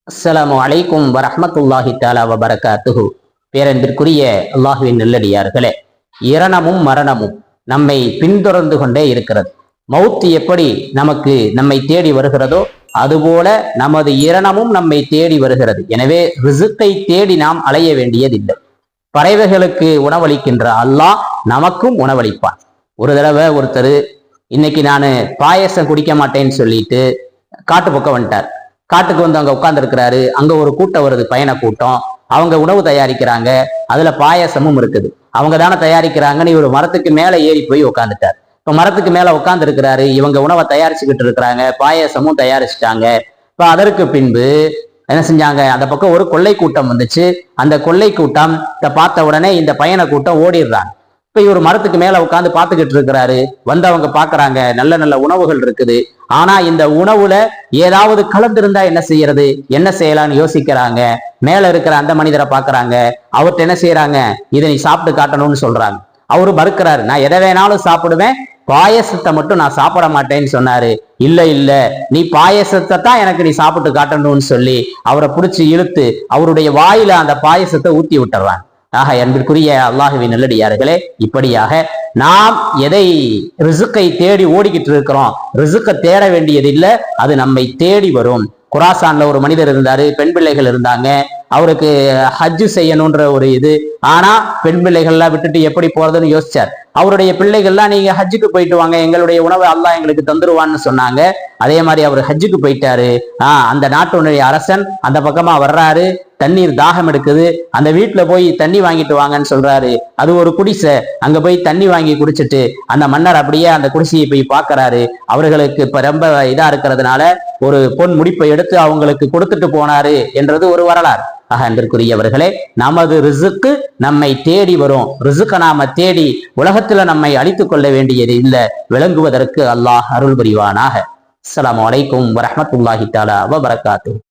அஸ்ஸலாமு அலைக்கும் வரஹ்மத்துல்லாஹி தஆலா வபரகாத்துஹு. பேரன்பிற்குரிய அல்லாஹுவின் நல்லடியார்களே, இரணமும் மரணமும் நம்மை பின்தொடர்ந்து கொண்டே இருக்கிறது. மௌத்து எப்படி நம்மை தேடி வருகிறதோ அதுபோல நமது இரணமும் நம்மை தேடி வருகிறது. எனவே ரிசுக்கை தேடி நாம் அலைய வேண்டியதில்லை. பறவைகளுக்கு உணவளிக்கின்ற அல்லாஹ் நமக்கும் உணவளிப்பான். ஒரு தடவை ஒருத்தர் இன்னைக்கு நான் பாயசம் குடிக்க மாட்டேன்னு சொல்லிட்டு காட்டு பக்கம் வந்துட்டார். காட்டுக்கு வந்து அங்க உட்கார்ந்து இருக்கிறாரு. அங்க ஒரு கூட்டம் வருது, பயண கூட்டம். அவங்க உணவு தயாரிக்கிறாங்க, அதுல பாயசமும் இருக்குது. அவங்க தானே தயாரிக்கிறாங்கன்னு இவர் மரத்துக்கு மேல ஏறி போய் உட்காந்துட்டார். இப்ப மரத்துக்கு மேல உட்கார்ந்து இருக்கிறாரு, இவங்க உணவை தயாரிச்சுக்கிட்டு இருக்கிறாங்க, பாயசமும் தயாரிச்சுட்டாங்க. இப்ப அதற்கு பின்பு என்ன செஞ்சாங்க, அந்த பக்கம் ஒரு கொள்ளை கூட்டம் வந்துச்சு. அந்த கொள்ளை கூட்டம் பார்த்த உடனே இந்த பயண கூட்டம் ஓடிடுறாங்க. இப்ப இவர் மரத்துக்கு மேல உட்காந்து பார்த்துக்கிட்டு இருக்கிறாரு. வந்தவங்க பாக்குறாங்க, நல்ல நல்ல உணவுகள் இருக்குது. ஆனா இந்த உணவுல ஏதாவது கலந்திருந்தா என்ன செய்யறது, என்ன செய்யலாம்னு யோசிக்கிறாங்க. மேல இருக்கிற அந்த மனிதரை பாக்குறாங்க. அவர்கிட்ட என்ன செய்யறாங்க, இதை நீ சாப்பிட்டு காட்டணும்னு சொல்றாங்க. அவரு மறுக்கிறாரு, நான் எதை வேணாலும் சாப்பிடுவேன், பாயசத்தை மட்டும் நான் சாப்பிட மாட்டேன்னு சொன்னாரு. இல்ல இல்ல, நீ பாயசத்தை தான் எனக்கு நீ சாப்பிட்டு காட்டணும்னு சொல்லி அவரை பிடிச்சி இழுத்து அவருடைய வாயில அந்த பாயசத்தை ஊத்தி விட்டுறாங்க. ஆக அன்பிற்குரிய அல்லாஹுவின் நல்லடியார்களே, இப்படியாக நாம் எதை ரிசுக்கை தேடி ஓடிக்கிட்டு இருக்கிறோம், ரிசுக்கை தேட வேண்டியது இல்லை, அது நம்மை தேடி வரும். குராசான்ல ஒரு மனிதர் இருந்தாரு, பெண் பிள்ளைகள் இருந்தாங்க. அவருக்கு ஹஜ்ஜு செய்யணும்ன்ற ஒரு இது. ஆனா பெண் பிள்ளைகள்லாம் விட்டுட்டு எப்படி போறதுன்னு யோசிச்சார். அவருடைய பிள்ளைகள்லாம் நீங்க ஹஜ்ஜுக்கு போயிட்டு வாங்க, எங்களுடைய உணவை அல்லாஹ் எங்களுக்கு தந்துருவான்னு சொன்னாங்க. அதே மாதிரி அவர் ஹஜ்ஜுக்கு போயிட்டாரு. அந்த நாட்டுடைய அரசன் அந்த பக்கமா வர்றாரு, தண்ணீர் தாகம் எடுக்குது, அந்த வீட்டுல போய் தண்ணி வாங்கிட்டு வாங்கன்னு சொல்றாரு. அது ஒரு குடிசை, அங்க போய் தண்ணி வாங்கி குடிச்சிட்டு அந்த மன்னர் அப்படியே அந்த குடிசையை போய் பார்க்கறாரு. அவர்களுக்கு இப்ப ரொம்ப இதா இருக்கிறதுனால ஒரு பொன் முடிப்பை எடுத்து அவங்களுக்கு கொடுத்துட்டு போனாரு என்றது ஒரு வரலாறு. ஆக அன்பிற்குரியவர்களே, நமது ரிசுக்கு நம்மை தேடி வரும். ரிசுக்கை நாம தேடி உலகத்துல நம்மை அழித்துக் கொள்ள வேண்டியது இல்லை. விளங்குவதற்கு அல்லாஹ் அருள் புரிவானாக. அஸ்ஸலாமு அலைக்கும் வரஹ்மத்துல்லாஹி தஆலா வபரகாத்துஹு.